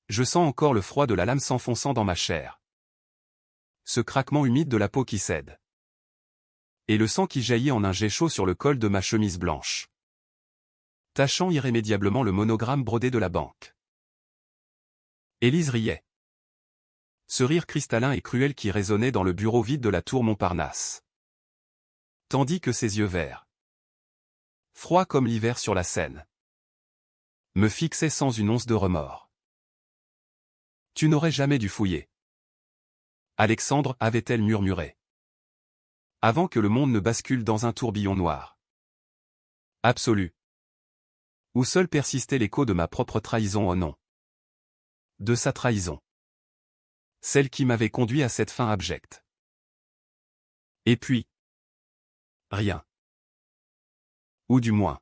Je sens encore le froid de la lame s'enfonçant dans ma chair. Ce craquement humide de la peau qui cède. Et le sang qui jaillit en un jet chaud sur le col de ma chemise blanche, tachant irrémédiablement le monogramme brodé de la banque. Élise riait. Ce rire cristallin et cruel qui résonnait dans le bureau vide de la tour Montparnasse. Tandis que ses yeux verts, froids comme l'hiver sur la Seine, me fixaient sans une once de remords. Tu n'aurais jamais dû fouiller. Alexandre, avait-elle murmuré. Avant que le monde ne bascule dans un tourbillon noir. Absolu. Où seul persistait l'écho de ma propre trahison au nom. De sa trahison. Celle qui m'avait conduit à cette fin abjecte. Et puis. Rien. Ou du moins.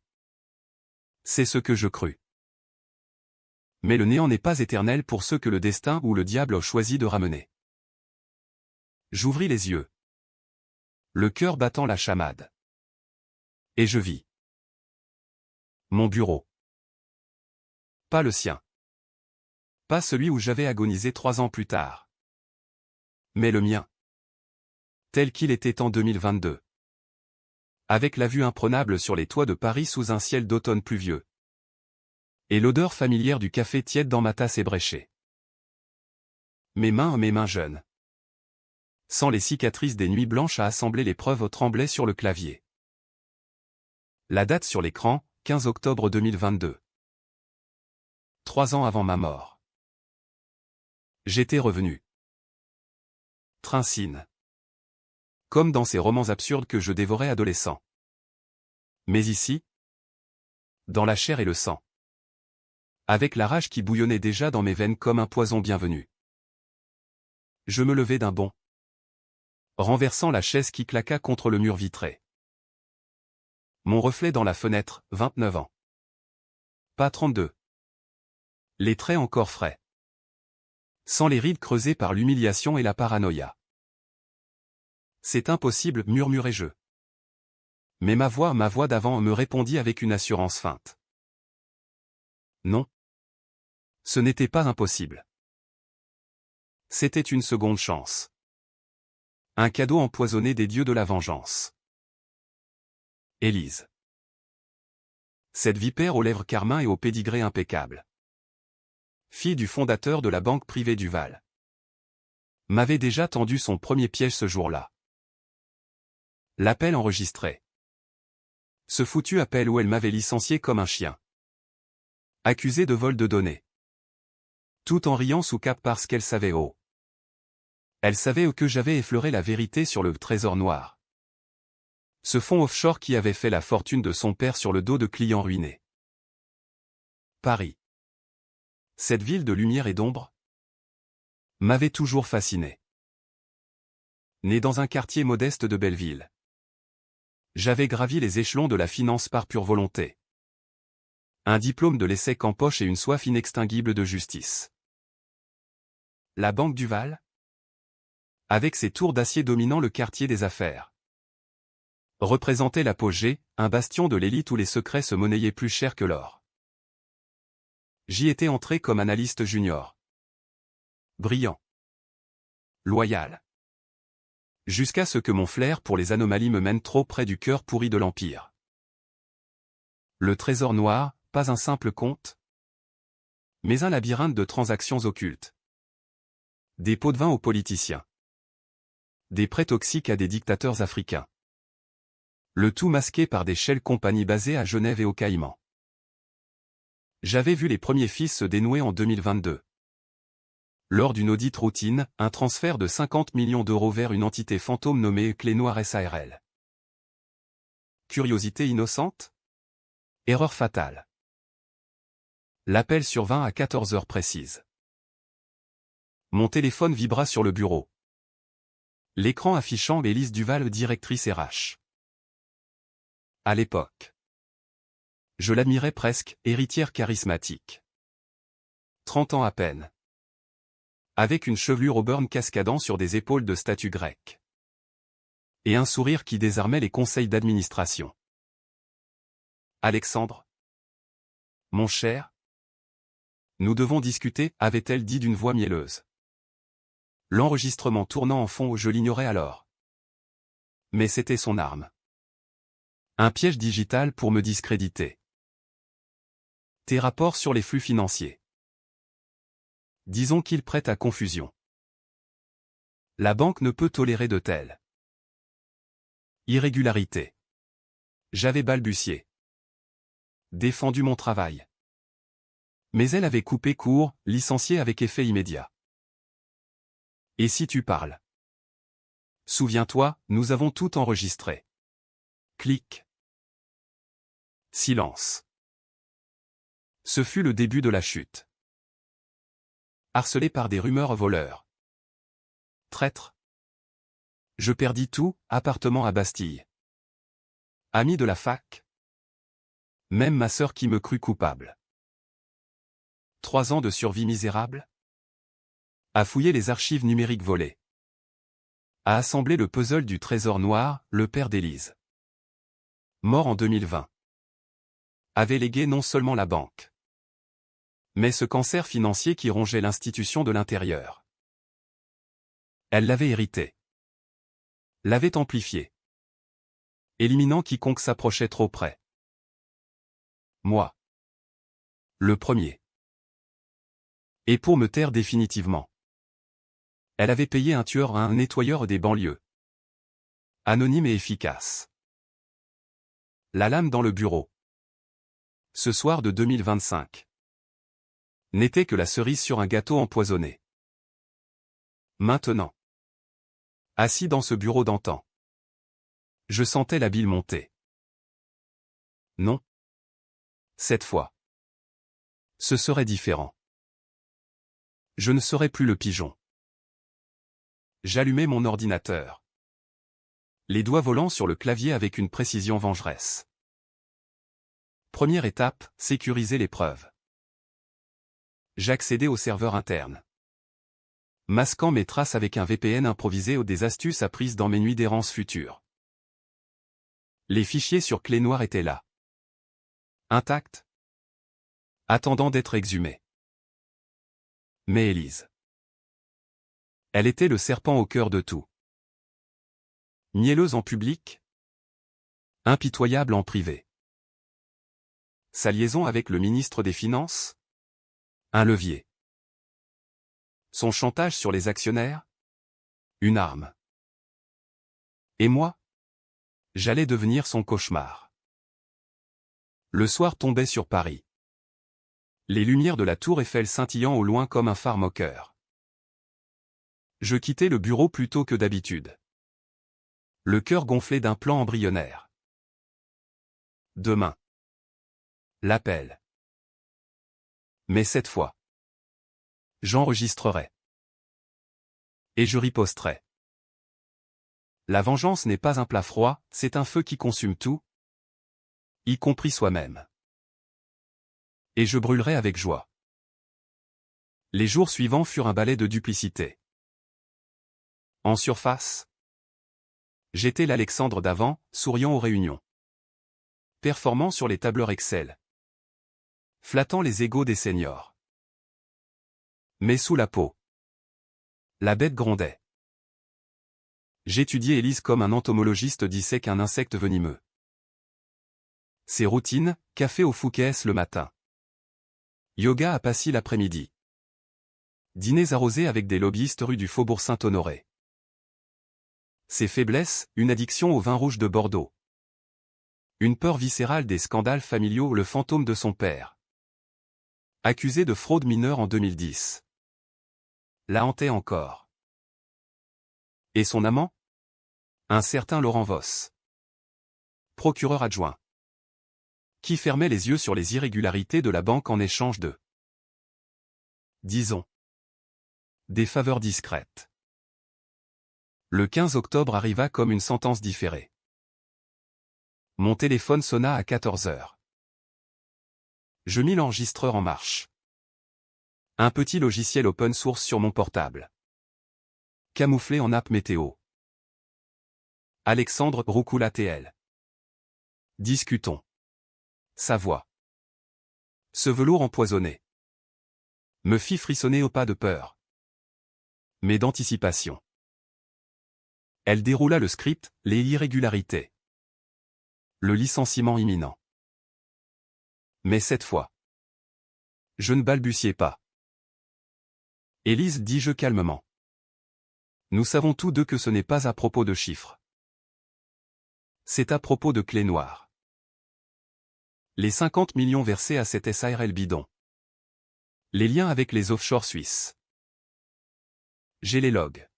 C'est ce que je crus. Mais le néant n'est pas éternel pour ceux que le destin ou le diable a choisi de ramener. J'ouvris les yeux. Le cœur battant la chamade. Et je vis. Mon bureau. Pas le sien. Pas celui où j'avais agonisé 3 ans plus tard. Mais le mien. Tel qu'il était en 2022. Avec la vue imprenable sur les toits de Paris sous un ciel d'automne pluvieux. Et l'odeur familière du café tiède dans ma tasse ébréchée. Mes mains jeunes. Sans les cicatrices des nuits blanches à assembler les preuves tremblaient sur le clavier. La date sur l'écran, 15 octobre 2022. 3 ans avant ma mort. J'étais revenu. Trincine. Comme dans ces romans absurdes que je dévorais adolescent. Mais ici, dans la chair et le sang. Avec la rage qui bouillonnait déjà dans mes veines comme un poison bienvenu. Je me levai d'un bond. Renversant la chaise qui claqua contre le mur vitré. Mon reflet dans la fenêtre, 29 ans. Pas 32. Les traits encore frais. Sans les rides creusées par l'humiliation et la paranoïa. C'est impossible, murmurai-je. Mais ma voix d'avant me répondit avec une assurance feinte. Non. Ce n'était pas impossible. C'était une seconde chance. Un cadeau empoisonné des dieux de la vengeance. Élise. Cette vipère aux lèvres carmin et au pédigré impeccable. Fille du fondateur de la banque privée du Val. M'avait déjà tendu son premier piège ce jour-là. L'appel enregistré. Ce foutu appel où elle m'avait licencié comme un chien. Accusé de vol de données. Tout en riant sous cap parce qu'elle savait oh. Elle savait que j'avais effleuré la vérité sur le trésor noir. Ce fonds offshore qui avait fait la fortune de son père sur le dos de clients ruinés. Paris. Cette ville de lumière et d'ombre m'avait toujours fasciné. Né dans un quartier modeste de Belleville. J'avais gravi les échelons de la finance par pure volonté. Un diplôme de l'ESSEC en poche et une soif inextinguible de justice. La Banque du Val, avec ses tours d'acier dominant le quartier des affaires, représentait l'apogée, un bastion de l'élite où les secrets se monnayaient plus cher que l'or. J'y étais entré comme analyste junior. Brillant. Loyal. Jusqu'à ce que mon flair pour les anomalies me mène trop près du cœur pourri de l'Empire. Le trésor noir, pas un simple conte, mais un labyrinthe de transactions occultes. Des pots de vin aux politiciens. Des prêts toxiques à des dictateurs africains. Le tout masqué par des shell compagnies basées à Genève et aux Caïmans. J'avais vu les premiers fils se dénouer en 2022. Lors d'une audit routine, un transfert de 50 millions d'euros vers une entité fantôme nommée Clé Noire SARL. Curiosité innocente? Erreur fatale. L'appel survint à 14 heures précises. Mon téléphone vibra sur le bureau. L'écran affichant Élise Duval, directrice RH. À l'époque. Je l'admirais presque, héritière charismatique. 30 ans à peine. Avec une chevelure auburn cascadant sur des épaules de statue grecque. Et un sourire qui désarmait les conseils d'administration. Alexandre. Mon cher. Nous devons discuter, avait-elle dit d'une voix mielleuse. L'enregistrement tournant en fond, je l'ignorais alors. Mais c'était son arme. Un piège digital pour me discréditer. Tes rapports sur les flux financiers. Disons qu'ils prêtent à confusion. La banque ne peut tolérer de telles irrégularités. J'avais balbutié. Défendu mon travail. Mais elle avait coupé court, licencié avec effet immédiat. Et si tu parles? Souviens-toi, nous avons tout enregistré. Clic. Silence. Ce fut le début de la chute. Harcelé par des rumeurs voleurs. Traître. Je perdis tout, appartement à Bastille. Ami de la fac. Même ma sœur qui me crut coupable. 3 ans de survie misérable. À fouiller les archives numériques volées. À assembler le puzzle du trésor noir, le père d'Élise. Mort en 2020. Avait légué non seulement la banque, mais ce cancer financier qui rongeait l'institution de l'intérieur. Elle l'avait hérité. L'avait amplifié. Éliminant quiconque s'approchait trop près. Moi. Le premier. Et pour me taire définitivement. Elle avait payé un tueur à un nettoyeur des banlieues. Anonyme et efficace. La lame dans le bureau. Ce soir de 2025. N'était que la cerise sur un gâteau empoisonné. Maintenant. Assis dans ce bureau d'antan. Je sentais la bile monter. Non. Cette fois. Ce serait différent. Je ne serais plus le pigeon. J'allumai mon ordinateur. Les doigts volant sur le clavier avec une précision vengeresse. Première étape, sécuriser les preuves. J'accédais au serveur interne. Masquant mes traces avec un VPN improvisé ou des astuces apprises dans mes nuits d'errance futures. Les fichiers sur clé noire étaient là. Intacts. Attendant d'être exhumés. Mais Élise. Elle était le serpent au cœur de tout. Mielleuse en public. Impitoyable en privé. Sa liaison avec le ministre des Finances? Un levier. Son chantage sur les actionnaires? Une arme. Et moi? J'allais devenir son cauchemar. Le soir tombait sur Paris. Les lumières de la tour Eiffel scintillant au loin comme un phare moqueur. Je quittais le bureau plus tôt que d'habitude. Le cœur gonflé d'un plan embryonnaire. Demain. L'appel. Mais cette fois. J'enregistrerai. Et je riposterai. La vengeance n'est pas un plat froid, c'est un feu qui consume tout, y compris soi-même. Et je brûlerai avec joie. Les jours suivants furent un balai de duplicité. En surface, j'étais l'Alexandre d'avant, souriant aux réunions. Performant sur les tableurs Excel. Flattant les égos des seniors. Mais sous la peau, la bête grondait. J'étudiais Élise comme un entomologiste dissèque un insecte venimeux. Ses routines, café au Fouquet's le matin. Yoga à Passy l'après-midi. Dîners arrosés avec des lobbyistes rue du Faubourg Saint-Honoré. Ses faiblesses, une addiction au vin rouge de Bordeaux. Une peur viscérale des scandales familiaux, le fantôme de son père. Accusé de fraude mineure en 2010. La hantait encore. Et son amant? Un certain Laurent Voss. Procureur adjoint. Qui fermait les yeux sur les irrégularités de la banque en échange de, disons, des faveurs discrètes. Le 15 octobre arriva comme une sentence différée. Mon téléphone sonna à 14 heures. Je mis l'enregistreur en marche. Un petit logiciel open source sur mon portable. Camouflé en app météo. Alexandre Roucoula TL. Discutons. Sa voix. Ce velours empoisonné. me fit frissonner au pas de peur, mais d'anticipation. Elle déroula le script, les irrégularités. Le licenciement imminent. Mais cette fois, je ne balbutiai pas. Élise, dis-je calmement. Nous savons tous deux que ce n'est pas à propos de chiffres. C'est à propos de clés noires. Les 50 millions versés à cette SARL bidon. Les liens avec les offshore suisses. J'ai les logs.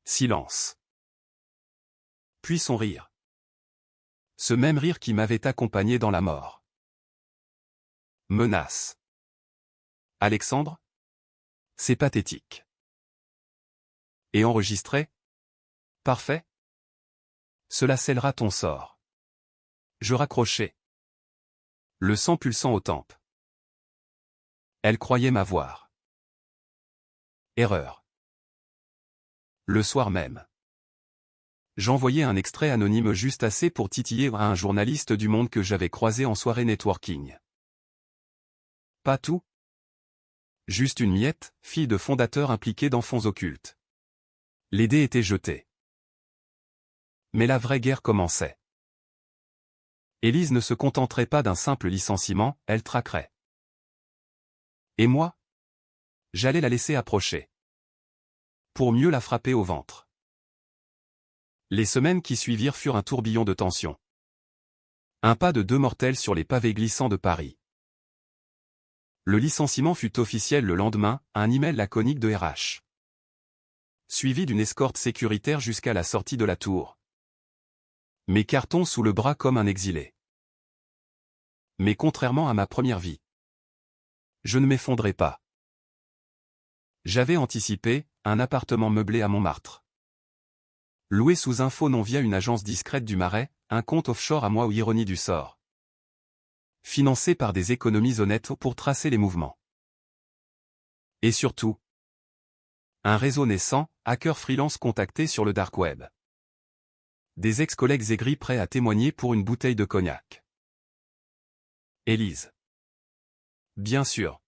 Silence. Puis son rire. Ce même rire qui m'avait accompagné dans la mort. Menace. Alexandre? C'est pathétique. Et enregistré? Parfait. Cela scellera ton sort. Je raccrochai. Le sang pulsant aux tempes. Elle croyait m'avoir. Erreur. Le soir même. J'envoyai un extrait anonyme juste assez pour titiller à un journaliste du Monde que j'avais croisé en soirée networking. Pas tout. Juste une miette, fille de fondateur impliquée dans fonds occultes. Les dés étaient jetés. Mais la vraie guerre commençait. Élise ne se contenterait pas d'un simple licenciement, elle traquerait. Et moi? J'allais la laisser approcher. Pour mieux la frapper au ventre. Les semaines qui suivirent furent un tourbillon de tension. Un pas de deux mortels sur les pavés glissants de Paris. Le licenciement fut officiel le lendemain, un email laconique de RH. Suivi d'une escorte sécuritaire jusqu'à la sortie de la tour. Mes cartons sous le bras comme un exilé. Mais contrairement à ma première vie, je ne m'effondrai pas. J'avais anticipé, un appartement meublé à Montmartre. Loué sous un faux nom via une agence discrète du Marais, un compte offshore à moi ou ironie du sort. Financé par des économies honnêtes pour tracer les mouvements. Et surtout, un réseau naissant, hackers freelance contactés sur le dark web. Des ex-collègues aigris prêts à témoigner pour une bouteille de cognac. Élise. Bien sûr.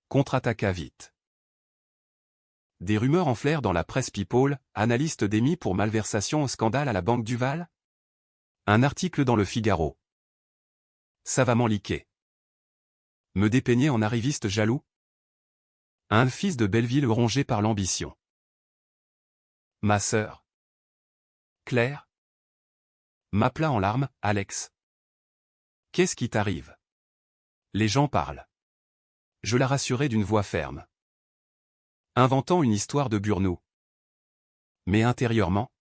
Contre-attaqua vite. Des rumeurs enflèrent dans la presse people, analyste démis pour malversation au scandale à la Banque Duval? Un article dans le Figaro. Savamment liqué. Me dépeigner en arriviste jaloux? Un fils de Belleville rongé par l'ambition. Ma sœur. Claire? M'appela en larmes, Alex. Qu'est-ce qui t'arrive? Les gens parlent. Je la rassurai d'une voix ferme. Inventant une histoire de Burnou. Mais intérieurement,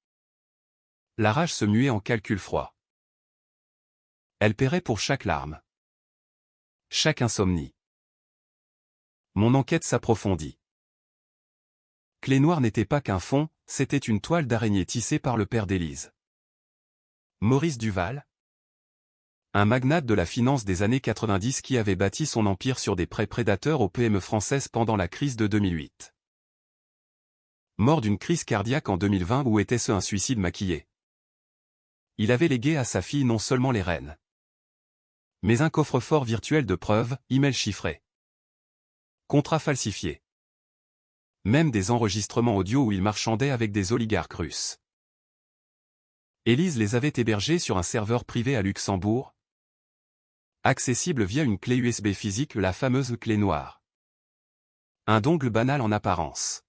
la rage se muait en calcul froid. Elle paierait pour chaque larme. Chaque insomnie. Mon enquête s'approfondit. Clé Noire n'était pas qu'un fond, c'était une toile d'araignée tissée par le père d'Élise. Maurice Duval. Un magnate de la finance des années 90 qui avait bâti son empire sur des prêts prédateurs aux PME françaises pendant la crise de 2008. Mort d'une crise cardiaque en 2020 ou était-ce un suicide maquillé? Il avait légué à sa fille non seulement les rênes, mais un coffre-fort virtuel de preuves, emails chiffrés, contrats falsifiés. Même des enregistrements audio où il marchandait avec des oligarques russes. Élise les avait hébergés sur un serveur privé à Luxembourg, accessible via une clé USB physique, la fameuse clé noire. Un dongle banal en apparence.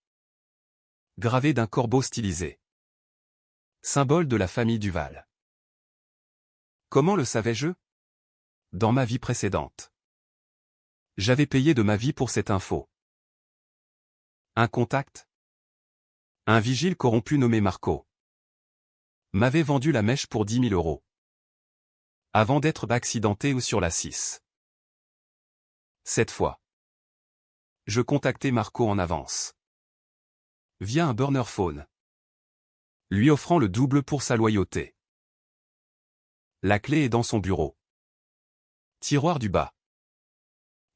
Gravé d'un corbeau stylisé. Symbole de la famille Duval. Comment le savais-je? Dans ma vie précédente. J'avais payé de ma vie pour cette info. Un contact? Un vigile corrompu nommé Marco m'avait vendu la mèche pour 10 000 €. Avant d'être accidenté ou sur la 6. Cette fois, je contactai Marco en avance. Via un burner phone. Lui offrant le double pour sa loyauté. La clé est dans son bureau. Tiroir du bas.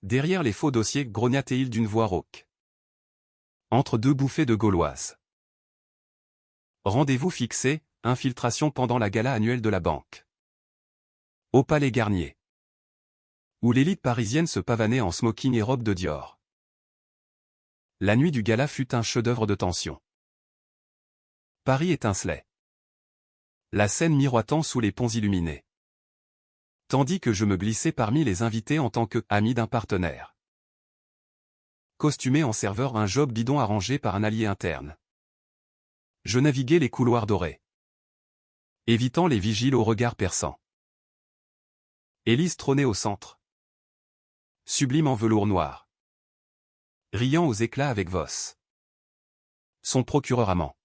Derrière les faux dossiers, grognatait-il d'une voix rauque. Entre deux bouffées de gauloise. Rendez-vous fixé, infiltration pendant la gala annuelle de la banque. Au Palais Garnier. Où l'élite parisienne se pavanait en smoking et robe de Dior. La nuit du gala fut un chef-d'œuvre de tension. Paris étincelait. La scène miroitant sous les ponts illuminés. Tandis que je me glissais parmi les invités en tant que ami d'un partenaire. Costumé en serveur, un job bidon arrangé par un allié interne. Je naviguais les couloirs dorés, évitant les vigiles au regard perçant. Élise trônait au centre. Sublime en velours noir. Riant aux éclats avec Voss. Son procureur amant,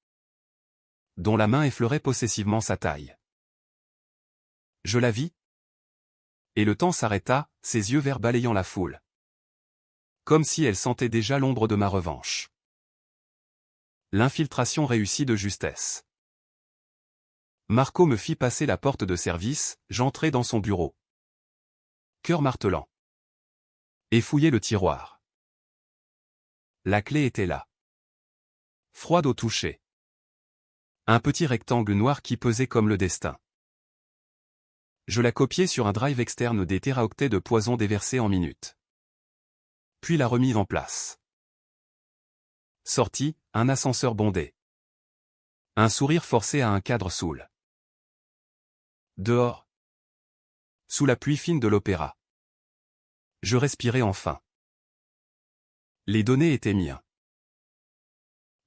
dont la main effleurait possessivement sa taille. Je la vis. Et le temps s'arrêta, ses yeux verts balayant la foule. Comme si elle sentait déjà l'ombre de ma revanche. L'infiltration réussit de justesse. Marco me fit passer la porte de service, j'entrai dans son bureau. Cœur martelant. Et fouillai le tiroir. La clé était là. Froide au toucher. Un petit rectangle noir qui pesait comme le destin. Je la copiai sur un drive externe des téraoctets de poison déversés en minutes. Puis la remis en place. Sortie, un ascenseur bondé. Un sourire forcé à un cadre saoul. Dehors. Sous la pluie fine de l'opéra. Je respirais enfin. Les données étaient miens.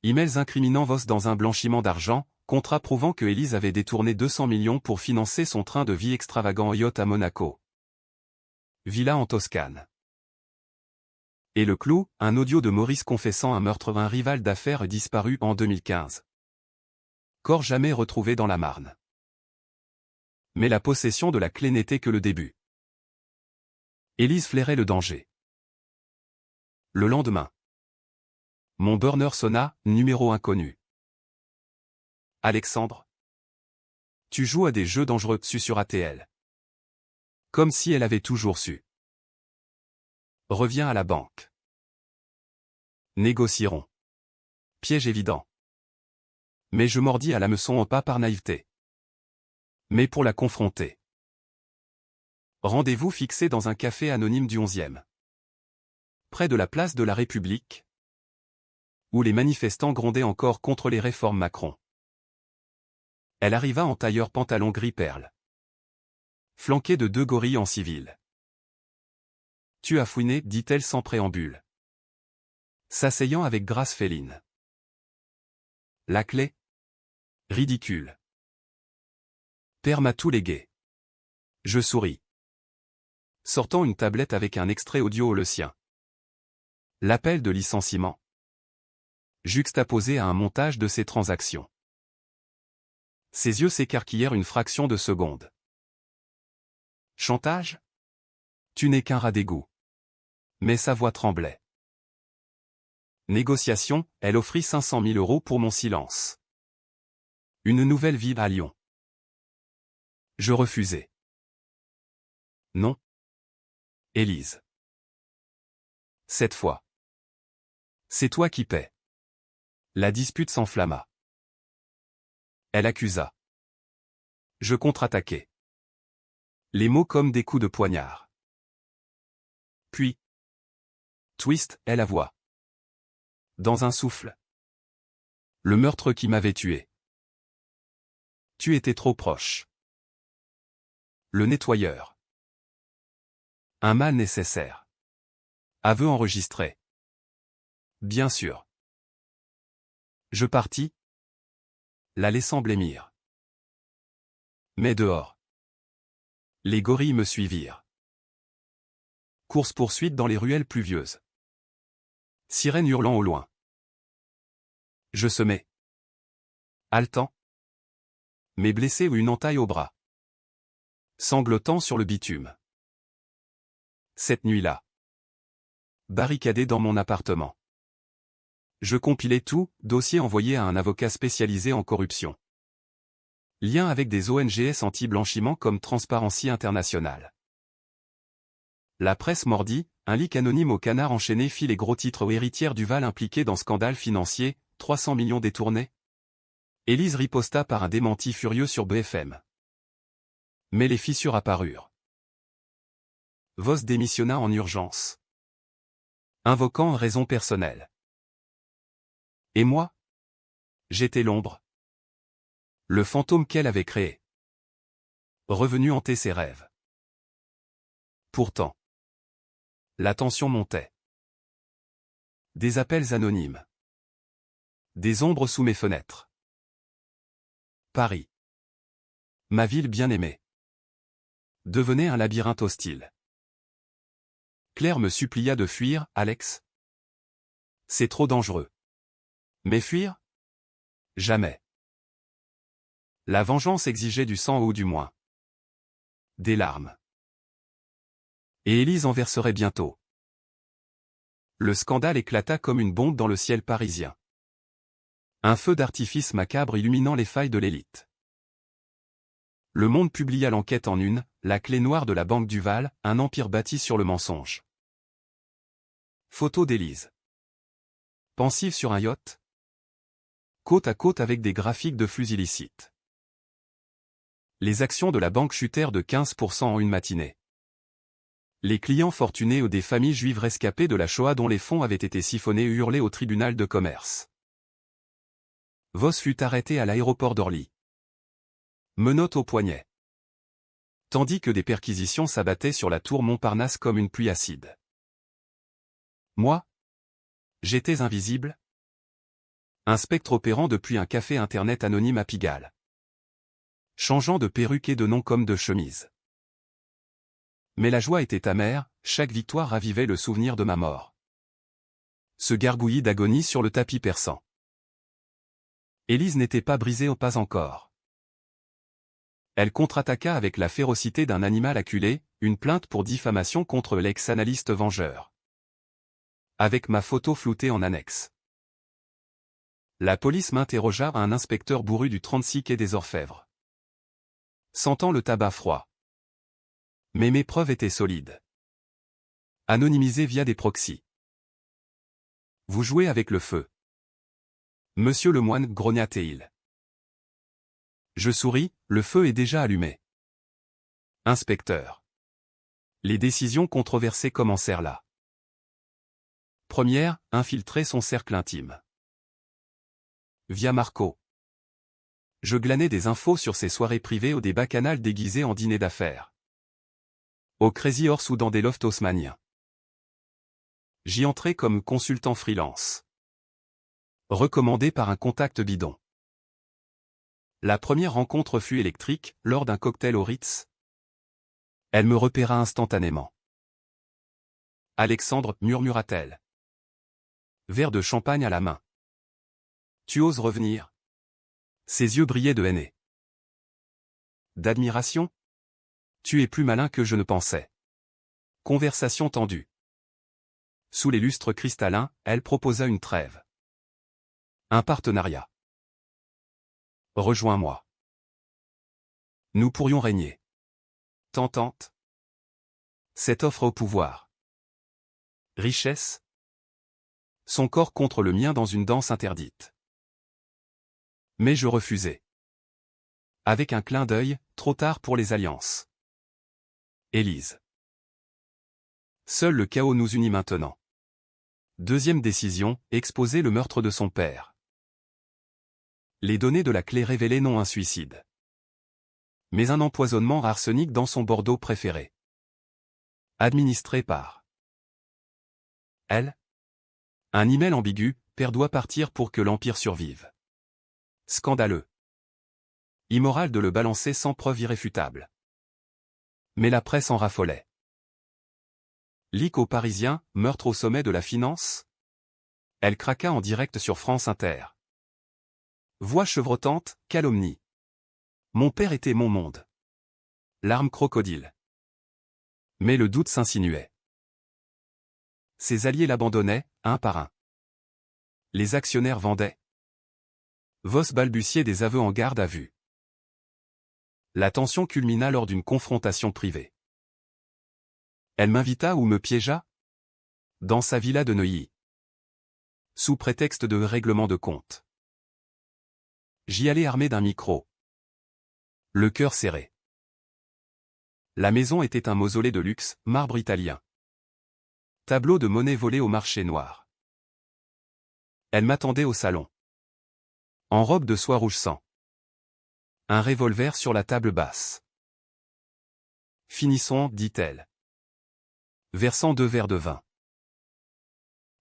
Emails incriminant Voss dans un blanchiment d'argent, contrat prouvant que Élise avait détourné 200 millions pour financer son train de vie extravagant en yacht à Monaco. Villa en Toscane. Et le clou, un audio de Maurice confessant un meurtre d'un rival d'affaires disparu en 2015. Corps jamais retrouvé dans la Marne. Mais la possession de la clé n'était que le début. Élise flairait le danger. Le lendemain. Mon burner sonna, numéro inconnu. Alexandre. Tu joues à des jeux dangereux dessus sur ATL. Comme si elle avait toujours su. Reviens à la banque. Négocierons. Piège évident. Mais je mordis à l'hameçon pas par naïveté. Mais pour la confronter. Rendez-vous fixé dans un café anonyme du 11e. Près de la place de la République. Où les manifestants grondaient encore contre les réformes Macron. Elle arriva en tailleur pantalon gris perle. Flanquée de 2 gorilles en civil. Tu as fouiné, dit-elle sans préambule. S'asseyant avec grâce féline. La clé? Ridicule. Père m'a tout légué. Je souris. Sortant une tablette avec un extrait audio le sien. L'appel de licenciement. Juxtaposé à un montage de ses transactions. Ses yeux s'écarquillèrent une fraction de seconde. Chantage? Tu n'es qu'un rat d'égout. Mais sa voix tremblait. Négociation, elle offrit 500 000 € pour mon silence. Une nouvelle vie à Lyon. Je refusai. Non. Élise. Cette fois. C'est toi qui paies. La dispute s'enflamma. Elle accusa. Je contre-attaquai. Les mots comme des coups de poignard. Puis. Twist, elle avoua. Dans un souffle. Le meurtre qui m'avait tué. Tu étais trop proche. Le nettoyeur. Un mal nécessaire. Aveu enregistré. Bien sûr. Je partis. La laissant blêmir. Mais dehors. Les gorilles me suivirent. Course-poursuite dans les ruelles pluvieuses. Sirène hurlant au loin. Je semais. Haletant. Mais blessé ou une entaille au bras. Sanglotant sur le bitume. Cette nuit-là. Barricadé dans mon appartement. Je compilais tout, dossier envoyé à un avocat spécialisé en corruption. Lien avec des ONGs anti-blanchiment comme Transparency International. La presse mordit, un leak anonyme au Canard enchaîné fit les gros titres aux héritières Duval impliquées dans scandale financier, 300 millions détournés. Élise riposta par un démenti furieux sur BFM. Mais les fissures apparurent. Voss démissionna en urgence. Invoquant raison personnelle. Et moi? J'étais l'ombre. Le fantôme qu'elle avait créé. Revenu hanter ses rêves. Pourtant. La tension montait. Des appels anonymes. Des ombres sous mes fenêtres. Paris. Ma ville bien-aimée. Devenait un labyrinthe hostile. Claire me supplia de fuir, Alex. C'est trop dangereux. Mais fuir? Jamais. La vengeance exigeait du sang ou du moins. Des larmes. Et Élise en verserait bientôt. Le scandale éclata comme une bombe dans le ciel parisien. Un feu d'artifice macabre illuminant les failles de l'élite. Le Monde publia l'enquête en une, la clé noire de la Banque Duval, un empire bâti sur le mensonge. Photo d'Élise. Pensive sur un yacht. Côte à côte avec des graphiques de flux illicites. Les actions de la banque chutèrent de 15% en une matinée. Les clients fortunés ou des familles juives rescapées de la Shoah dont les fonds avaient été siphonnés hurlaient au tribunal de commerce. Voss fut arrêté à l'aéroport d'Orly. Menottes au poignet. Tandis que des perquisitions s'abattaient sur la tour Montparnasse comme une pluie acide. Moi? J'étais invisible? Un spectre opérant depuis un café internet anonyme à Pigalle. Changeant de perruque et de nom comme de chemise. Mais la joie était amère, chaque victoire ravivait le souvenir de ma mort. Ce gargouillis d'agonie sur le tapis perçant. Élise n'était pas brisée, pas encore. Elle contre-attaqua avec la férocité d'un animal acculé, une plainte pour diffamation contre l'ex-analyste vengeur. Avec ma photo floutée en annexe. La police m'interrogea à un inspecteur bourru du 36 quai des Orfèvres. Sentant le tabac froid. Mais mes preuves étaient solides. Anonymisées via des proxys. Vous jouez avec le feu. Monsieur le moine, grogna-t-il. Je souris, le feu est déjà allumé. Inspecteur. Les décisions controversées commencèrent là. Première, infiltrer son cercle intime. Via Marco. Je glanais des infos sur ses soirées privées ou des bacchanales déguisés en dîner d'affaires. Au Crazy Horse ou dans des lofts haussmanniens. J'y entrais comme consultant freelance. Recommandé par un contact bidon. La première rencontre fut électrique, lors d'un cocktail au Ritz. Elle me repéra instantanément. Alexandre, murmura-t-elle. Verre de champagne à la main. Tu oses revenir? Ses yeux brillaient de haine. D'admiration? Tu es plus malin que je ne pensais. Conversation tendue. Sous les lustres cristallins, elle proposa une trêve. Un partenariat. Rejoins-moi. Nous pourrions régner. Tentante. Cette offre au pouvoir. Richesse. Son corps contre le mien dans une danse interdite. Mais je refusai. Avec un clin d'œil, trop tard pour les alliances. Élise. Seul le chaos nous unit maintenant. Deuxième décision, exposer le meurtre de son père. Les données de la clé révélaient non un suicide. Mais un empoisonnement arsenic dans son Bordeaux préféré. Administré par elle. Un email ambigu, père doit partir pour que l'Empire survive. Scandaleux. Immoral de le balancer sans preuve irréfutable. Mais la presse en raffolait. Leak aux Parisiens, meurtre au sommet de la finance? Elle craqua en direct sur France Inter. Voix chevrotante, calomnie. Mon père était mon monde. Larmes crocodile. Mais le doute s'insinuait. Ses alliés l'abandonnaient, un par un. Les actionnaires vendaient. Voss balbutiait des aveux en garde à vue. La tension culmina lors d'une confrontation privée. Elle m'invita ou me piégea? Dans sa villa de Neuilly. Sous prétexte de règlement de compte. J'y allais armé d'un micro. Le cœur serré. La maison était un mausolée de luxe, marbre italien. Tableau de monnaie volée au marché noir. Elle m'attendait au salon. En robe de soie rouge sang. Un revolver sur la table basse. Finissons, dit-elle. Versant 2 verres de vin.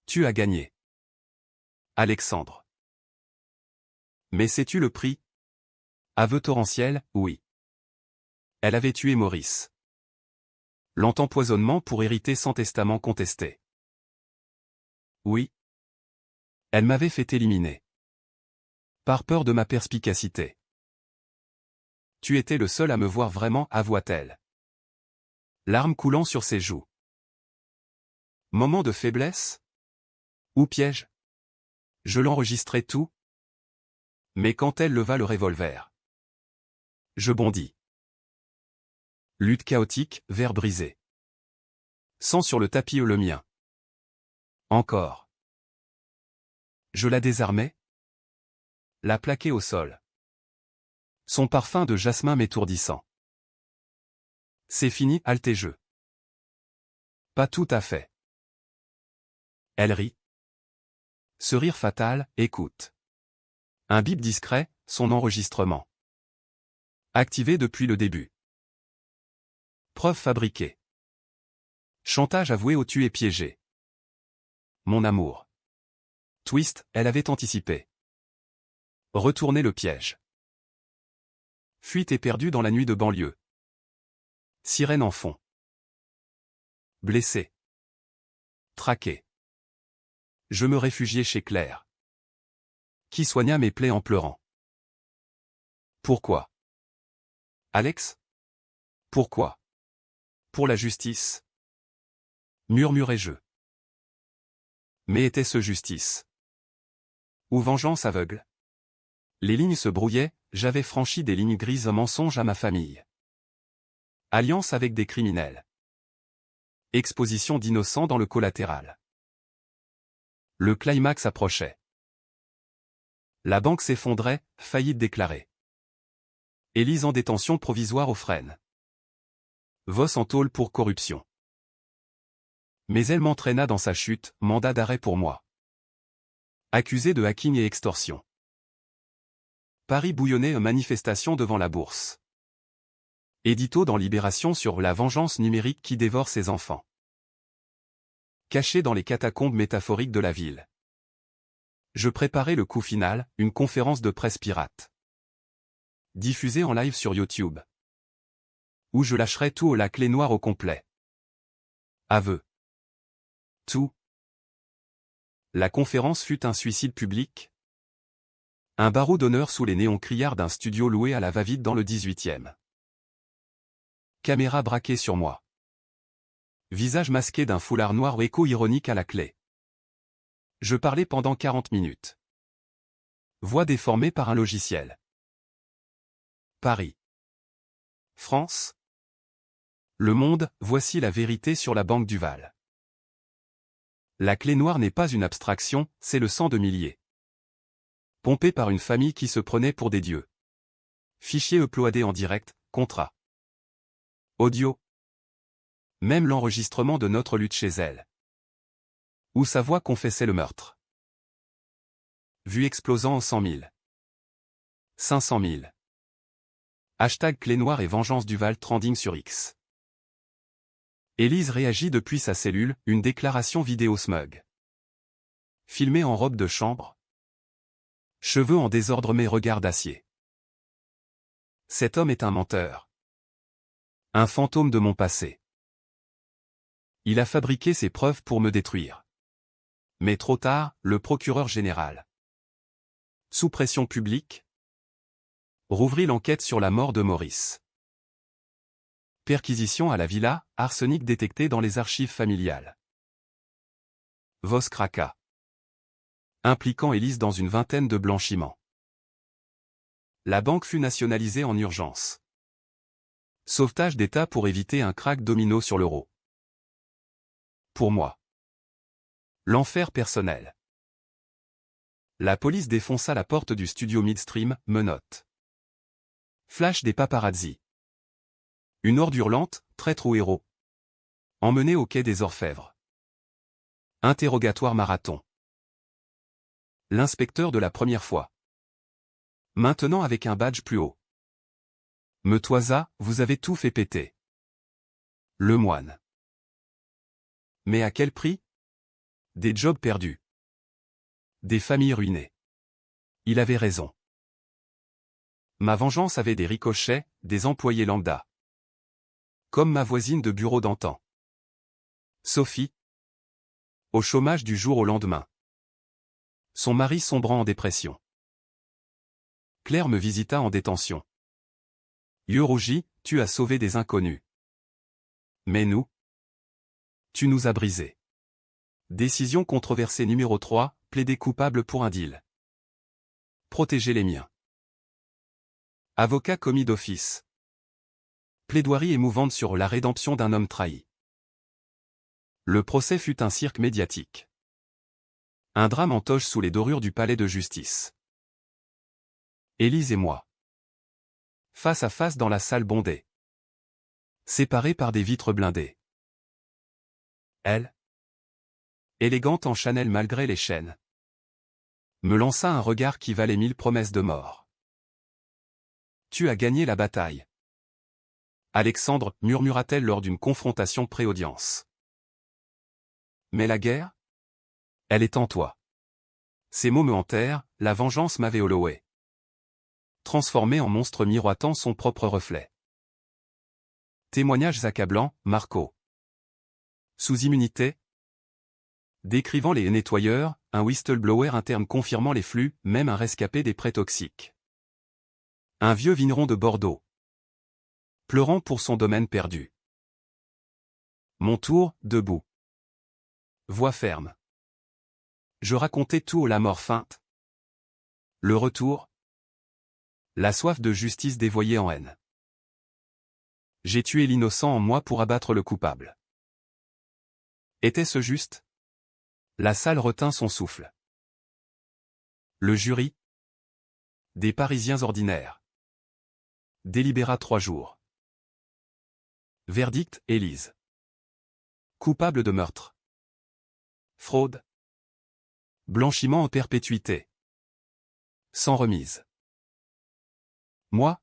Tu as gagné. Alexandre. Mais sais-tu le prix? Aveu torrentiel, oui. Elle avait tué Maurice. L'empoisonnement pour hériter sans testament contesté. Oui. Elle m'avait fait éliminer. Par peur de ma perspicacité. Tu étais le seul à me voir vraiment, avoua-t-elle. Larmes coulant sur ses joues. Moment de faiblesse? Ou piège? Je l'enregistrais tout. Mais quand elle leva le revolver. Je bondis. Lutte chaotique, verre brisé. Sang sur le tapis le mien. Encore. Je la désarmais. La plaquai au sol. Son parfum de jasmin m'étourdissant. C'est fini, alté-je. Pas tout à fait. Elle rit. Ce rire fatal, écoute. Un bip discret, son enregistrement. Activé depuis le début. Preuve fabriquée. Chantage avoué au tué piégé. Mon amour. Twist, elle avait anticipé. Retourner le piège. Fuite éperdue dans la nuit de banlieue. Sirène en fond. Blessé. Traqué. Je me réfugiai chez Claire. Qui soigna mes plaies en pleurant. Pourquoi? Alex? Pourquoi? Pour la justice. Murmurai-je. Mais était-ce justice? Ou vengeance aveugle? Les lignes se brouillaient, j'avais franchi des lignes grises mensonge à ma famille. Alliance avec des criminels. Exposition d'innocents dans le collatéral. Le climax approchait. La banque s'effondrait, faillite déclarée. Élise en détention provisoire aux Fresnes. Voss en tôle pour corruption. Mais elle m'entraîna dans sa chute, mandat d'arrêt pour moi. Accusé de hacking et extorsion. Paris bouillonnait en manifestation devant la bourse. Édito dans Libération sur la vengeance numérique qui dévore ses enfants. Caché dans les catacombes métaphoriques de la ville. Je préparais le coup final, une conférence de presse pirate. Diffusée en live sur YouTube. Où je lâcherais tout la clé noire au complet. Aveu. Tout. La conférence fut un suicide public. Un barreau d'honneur sous les néons criards d'un studio loué à la va-vite dans le 18e. Caméra braquée sur moi. Visage masqué d'un foulard noir écho-ironique à la clé. Je parlais pendant 40 minutes. Voix déformée par un logiciel. Paris. France. Le monde, voici la vérité sur la banque Duval. La clé noire n'est pas une abstraction, c'est le sang de milliers. Pompé par une famille qui se prenait pour des dieux. Fichier uploadé en direct, contrat. Audio. Même l'enregistrement de notre lutte chez elle. Où sa voix confessait le meurtre. Vue explosant en 100 000. 500 000. Hashtag clé noire et vengeance Duval trending sur X. Élise réagit depuis sa cellule, une déclaration vidéo smug. Filmée en robe de chambre. Cheveux en désordre mais regard d'acier. Cet homme est un menteur. Un fantôme de mon passé. Il a fabriqué ses preuves pour me détruire. Mais trop tard, le procureur général. Sous pression publique. Rouvrit l'enquête sur la mort de Maurice. Perquisition à la villa, arsenic détecté dans les archives familiales. Voss craqua. Impliquant Élise dans une vingtaine de blanchiments. La banque fut nationalisée en urgence. Sauvetage d'État pour éviter un krach domino sur l'euro. Pour moi. L'enfer personnel. La police défonça la porte du studio Midstream, menottes. Flash des paparazzi. Une horde hurlante, traître au héros. Emmené au quai des Orfèvres. Interrogatoire marathon. L'inspecteur de la première fois. Maintenant avec un badge plus haut. Me toisa, vous avez tout fait péter. Le moine. Mais à quel prix? Des jobs perdus. Des familles ruinées. Il avait raison. Ma vengeance avait des ricochets, des employés lambda. Comme ma voisine de bureau d'antan. Sophie. Au chômage du jour au lendemain. Son mari sombrant en dépression. Claire me visita en détention. Yeux rougis, tu as sauvé des inconnus. Mais nous? Tu nous as brisés. Décision controversée numéro 3, plaider coupable pour un deal. Protéger les miens. Avocat commis d'office. Plaidoirie émouvante sur la rédemption d'un homme trahi. Le procès fut un cirque médiatique. Un drame en toge sous les dorures du palais de justice. Élise et moi. Face à face dans la salle bondée. Séparés par des vitres blindées. Elle, élégante en Chanel malgré les chaînes, me lança un regard qui valait 1000 promesses de mort. Tu as gagné la bataille. Alexandre, murmura-t-elle lors d'une confrontation pré-audience. Mais la guerre? Elle est en toi. Ces mots me hantèrent, la vengeance m'avait hollowé. Transformé en monstre miroitant son propre reflet. Témoignages accablants, Marco. Sous immunité? Décrivant les nettoyeurs, un whistleblower interne confirmant les flux, même un rescapé des prêts toxiques. Un vieux vigneron de Bordeaux. Pleurant pour son domaine perdu. Mon tour, debout. Voix ferme. Je racontais tout au la mort feinte. Le retour. La soif de justice dévoyée en haine. J'ai tué l'innocent en moi pour abattre le coupable. Était-ce juste? La salle retint son souffle. Le jury? Des Parisiens ordinaires. Délibéra 3 jours. Verdict, Élise. Coupable de meurtre. Fraude. Blanchiment en perpétuité. Sans remise. Moi?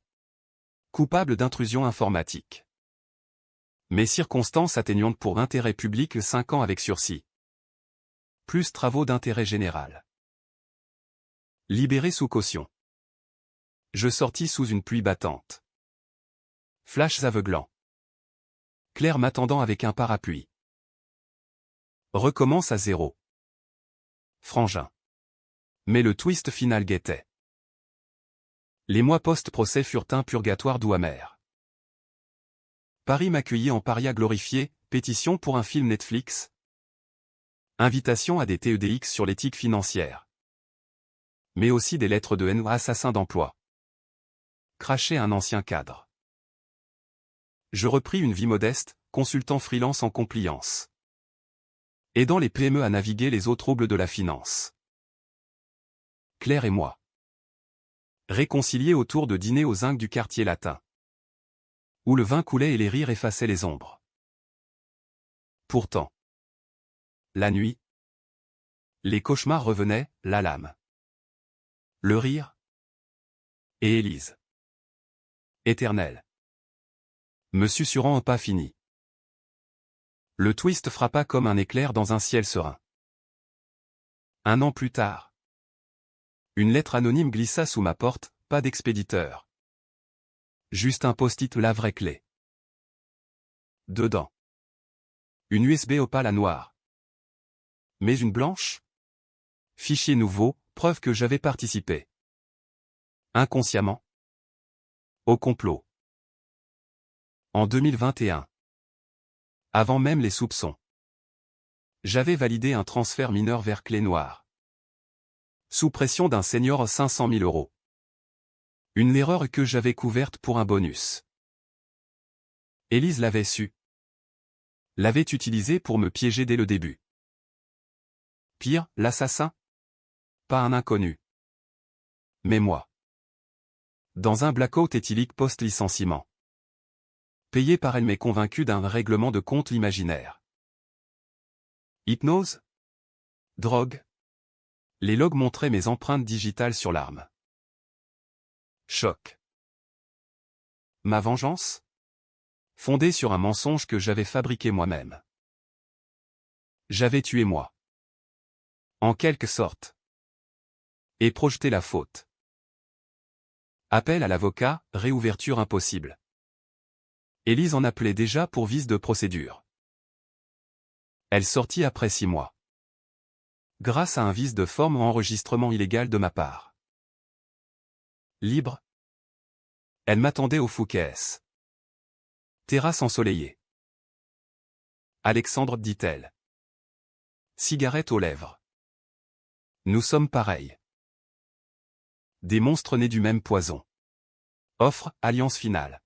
Coupable d'intrusion informatique. Mais circonstances atténuantes pour intérêt public 5 ans avec sursis. Plus travaux d'intérêt général. Libéré sous caution. Je sortis sous une pluie battante. Flashs aveuglants. Claire m'attendant avec un parapluie. Recommence à zéro. Frangin. Mais le twist final guettait. Les mois post-procès furent un purgatoire doux amer. Paris m'accueillit en paria glorifié, pétition pour un film Netflix. Invitation à des TEDx sur l'éthique financière. Mais aussi des lettres de haine ou assassins d'emploi. Cracher un ancien cadre. Je repris une vie modeste, consultant freelance en compliance. Aidant les PME à naviguer les eaux troubles de la finance. Claire et moi. Réconciliés autour de dîner aux zinc du quartier latin. Où le vin coulait et les rires effaçaient les ombres. Pourtant. La nuit. Les cauchemars revenaient, la lame. Le rire. Et Élise. Éternelle. Me susurrant un pas fini. Le twist frappa comme un éclair dans un ciel serein. 1 an plus tard. Une lettre anonyme glissa sous ma porte, pas d'expéditeur. Juste un post-it la vraie clé. Dedans. Une USB opale à noir. Mais une blanche? Fichier nouveau, preuve que j'avais participé. Inconsciemment. Au complot. En 2021. Avant même les soupçons. J'avais validé un transfert mineur vers clé noire. Sous pression d'un senior 500 000 €. Une erreur que j'avais couverte pour un bonus. Élise l'avait su. L'avait utilisé pour me piéger dès le début. Pire, l'assassin? Pas un inconnu. Mais moi. Dans un blackout éthylique post-licenciement. Payé par elle mais convaincu d'un règlement de compte imaginaire. Hypnose? Drogue? Les logs montraient mes empreintes digitales sur l'arme. Choc. Ma vengeance? Fondée sur un mensonge que j'avais fabriqué moi-même. J'avais tué moi. En quelque sorte. Et projeté la faute. Appel à l'avocat, réouverture impossible. Élise en appelait déjà pour vice de procédure. Elle sortit après 6 mois. Grâce à un vice de forme ou enregistrement illégal de ma part. Libre. Elle m'attendait au Fouquet's. Terrasse ensoleillée. Alexandre, dit-elle. Cigarette aux lèvres. Nous sommes pareils. Des monstres nés du même poison. Offre, alliance finale.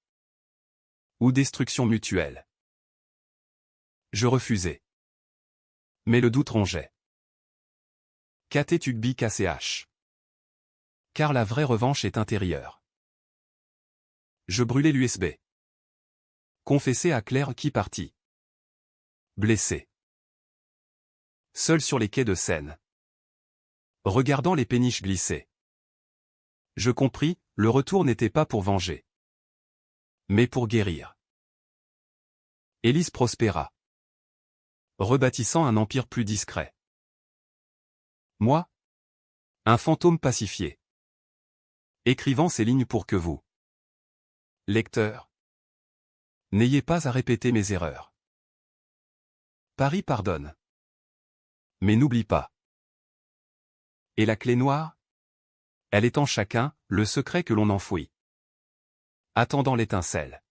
Ou destruction mutuelle. Je refusais. Mais le doute rongeait. KT Tugby KCH. Car la vraie revanche est intérieure. Je brûlais l'USB. Confessé à Claire qui partit. Blessé. Seul sur les quais de Seine. Regardant les péniches glisser. Je compris, le retour n'était pas pour venger. Mais pour guérir. Élise prospéra. Rebâtissant un empire plus discret. Moi? Un fantôme pacifié. Écrivant ces lignes pour que vous, lecteurs, n'ayez pas à répéter mes erreurs. Paris pardonne. Mais n'oublie pas. Et la clé noire? Elle est en chacun, le secret que l'on enfouit. Attendant l'étincelle.